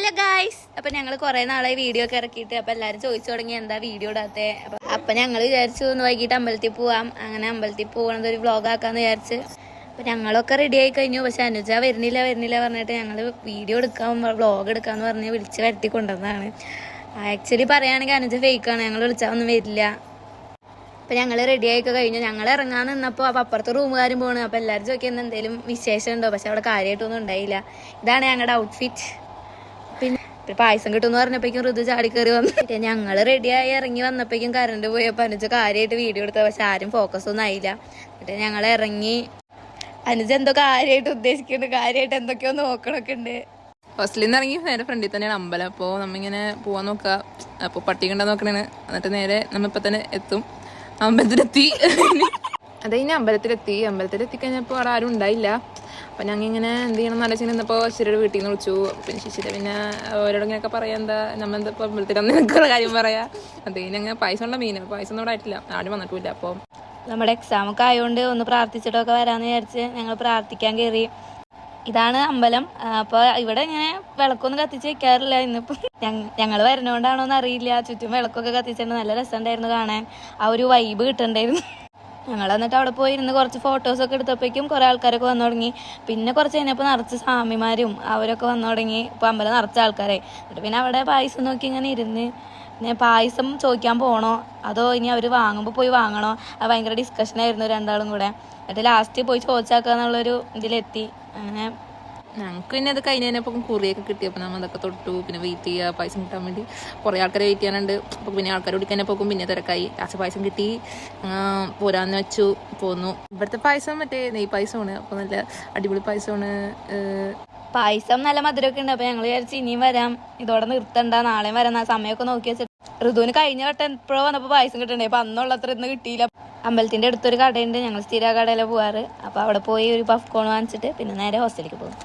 Hello guys, അപ്പൊ ഞങ്ങൾ കുറെ നാളായി വീഡിയോ ഒക്കെ ഇറക്കിയിട്ട് അപ്പൊ എല്ലാരും ചോദിച്ചു തുടങ്ങി എന്താ വീഡിയോ ഇടാത്തെ. അപ്പൊ ഞങ്ങൾ വിചാരിച്ചു ഒന്ന് വൈകിട്ട് അമ്പലത്തിൽ പോവാം. അങ്ങനെ അമ്പലത്തിൽ പോകണത് ഒരു വ്ളോഗ് ആക്കാന്ന് വിചാരിച്ച് അപ്പൊ ഞങ്ങളൊക്കെ റെഡി ആയി കഴിഞ്ഞു. പക്ഷെ അനുജ വരുന്നില്ല പറഞ്ഞിട്ട് ഞങ്ങള് വീഡിയോ എടുക്കാൻ വ്ളോഗ് എടുക്കാന്ന് പറഞ്ഞ് വിളിച്ച് വരുത്തി കൊണ്ടുവന്നതാണ്. ആക്ച്വലി പറയുകയാണെങ്കിൽ അനുജ ഫേക്കാണ്, ഞങ്ങൾ വിളിച്ചാൽ ഒന്നും വരില്ല. അപ്പൊ ഞങ്ങൾ റെഡി ആയിക്കെ കഴിഞ്ഞു. ഞങ്ങൾ ഇറങ്ങാൻ നിന്നപ്പോൾ അപ്പൊ അപ്പുറത്തെ റൂമുകാരും പോണ്. അപ്പൊ എല്ലാവരും ചോദിക്കുന്ന എന്തെങ്കിലും വിശേഷം ഉണ്ടോ, പക്ഷെ അവിടെ കാര്യമായിട്ടൊന്നും ഉണ്ടായില്ല. ഇതാണ് ഞങ്ങളുടെ ഔട്ട്ഫിറ്റ്. പിന്നെ പായസം കിട്ടുമെന്ന് പറഞ്ഞപ്പോഴേക്കും ഋതു ചാടി കയറി വന്നു. ഞങ്ങൾ റെഡിയായി ഇറങ്ങി വന്നപ്പോഴേക്കും കറണ്ട് പോയപ്പോൾ അനുജ കാര്യമായിട്ട് വീഡിയോ എടുത്തത്, പക്ഷെ ആരും ഫോക്കസ് ഒന്നും ആയില്ല. എന്നിട്ട് ഞങ്ങൾ ഇറങ്ങി. അനുജ എന്തോ കാര്യമായിട്ട് ഉദ്ദേശിക്കുന്നുണ്ട്, കാര്യമായിട്ട് എന്തൊക്കെയോ നോക്കണൊക്കെ ഉണ്ട്. ഹോസ്റ്റലിൽ നിന്ന് ഇറങ്ങി നേരെ ഫ്രണ്ടിൽ തന്നെയാണ് അമ്പലം. അപ്പോൾ നമ്മിങ്ങനെ പോകാൻ നോക്കുക. അപ്പോൾ പട്ടി കണ്ടാൽ നോക്കണേന്. എന്നിട്ട് നേരെ നമ്മിപ്പോൾ തന്നെ എത്തും. അമ്പലത്തിലെത്തി. അത് കഴിഞ്ഞ് അമ്പലത്തിലെത്തിക്കഴിഞ്ഞപ്പോൾ അവിടെ ആരും ഉണ്ടായില്ല. അപ്പം ഞങ്ങൾ ഇങ്ങനെ എന്ത് ചെയ്യണം എന്ന് ആലോചിച്ച് നിന്നപ്പോൾ ശിശിരയുടെ വീട്ടിൽ നിന്ന് വിളിച്ചു. പിന്നെ ശിശിര പിന്നെ ഓരോട് ഇങ്ങനെയൊക്കെ പറയാം, എന്താ നമ്മളെന്താ ഇപ്പോൾ അമ്പലത്തിലൊന്നും നിൽക്കുന്ന കാര്യം പറയാം. അത് കഴിഞ്ഞ് അങ്ങനെ പായസം ഉള്ള മീൻ പായസം ഒന്നും ഇവിടെ ആയിട്ടില്ല, ആരും വന്നിട്ടില്ല. അപ്പോൾ നമ്മുടെ എക്സാം ഒക്കെ ആയതുകൊണ്ട് ഒന്ന് പ്രാർത്ഥിച്ചിട്ടൊക്കെ വരാമെന്ന് വിചാരിച്ച് ഞങ്ങൾ പ്രാർത്ഥിക്കാൻ കയറി. ഇതാണ് അമ്പലം. അപ്പോൾ ഇവിടെ ഇങ്ങനെ വിളക്കൊന്നും കത്തിച്ച് വെക്കാറില്ല. ഇന്നിപ്പോൾ ഞങ്ങൾ വരുന്നതുകൊണ്ടാണോന്ന് അറിയില്ല, ചുറ്റും വിളക്കൊക്കെ കത്തിച്ചിട്ടുണ്ട്. നല്ല രസമുണ്ടായിരുന്നു കാണാൻ, ആ ഒരു വൈബ് കിട്ടുന്നുണ്ടായിരുന്നു. ഞങ്ങൾ എന്നിട്ട് അവിടെ പോയി ഇരുന്ന് കുറച്ച് ഫോട്ടോസൊക്കെ എടുത്തപ്പോഴേക്കും കുറേ ആൾക്കാരൊക്കെ വന്നു തുടങ്ങി. പിന്നെ കുറച്ച് കഴിഞ്ഞപ്പോൾ നിറച്ച് സ്വാമിമാരും അവരൊക്കെ വന്നു തുടങ്ങി. ഇപ്പോൾ അമ്പലം നിറച്ച ആൾക്കാരെ. എന്നിട്ട് പിന്നെ അവിടെ പായസം നോക്കി ഇങ്ങനെ ഇരുന്ന്. പിന്നെ പായസം ചോദിക്കാൻ പോകണോ അതോ ഇനി അവർ വാങ്ങുമ്പോൾ പോയി വാങ്ങണോ, അത് ഭയങ്കര ഡിസ്കഷനായിരുന്നു രണ്ടാളും കൂടെ. എന്നിട്ട് ലാസ്റ്റ് പോയി ചോദിച്ചാക്കുക എന്നുള്ളൊരു ഇതിലെത്തി. അങ്ങനെ ഞങ്ങൾക്ക് പിന്നെ അത് കഴിഞ്ഞപ്പോൾ കുറിയൊക്കെ കിട്ടിയപ്പോൾ നമ്മൾ അതൊക്കെ തൊട്ടു. പിന്നെ വെയിറ്റ് ചെയ്യുക പായസം കിട്ടാൻ വേണ്ടി. കുറേ ആൾക്കാർ വെയിറ്റ് ചെയ്യാനുണ്ട്. അപ്പോൾ പിന്നെ ആൾക്കാർ കുടിക്കാൻ പോകും. പിന്നെ തിരക്കായി. ലാസ്റ്റ് പായസം കിട്ടി, പോരാന്ന് വെച്ചു പോന്നു. ഇവിടുത്തെ പായസം മറ്റേ നെയ് പായസമാണ്. അപ്പോൾ നല്ല അടിപൊളി പായസമാണ്. പായസം നല്ല മധുരമൊക്കെ ഉണ്ട്. അപ്പോൾ ഞങ്ങൾ വിചാരിച്ച് ഇനിയും വരാം, ഇതോടെ നിർത്തണ്ട, നാളെയും വരാം. സമയമൊക്കെ നോക്കി വെച്ചിട്ട് ഋതുവിന് കഴിഞ്ഞ വട്ടം എപ്പോഴോ വന്നപ്പോൾ പായസം കിട്ടണ്ടേ, അപ്പോൾ അന്നുള്ളത്ര ഇന്ന് കിട്ടിയില്ല. അമ്പലത്തിൻ്റെ അടുത്തൊരു കടയുണ്ട്, ഞങ്ങൾ സ്ഥിര കടയിലാണ് പോവാറ്. അപ്പോൾ അവിടെ പോയി ഒരു പഫ് കോൺ വാങ്ങിച്ചിട്ട് പിന്നെ നേരെ ഹോസ്റ്റലിലേക്ക് പോകും.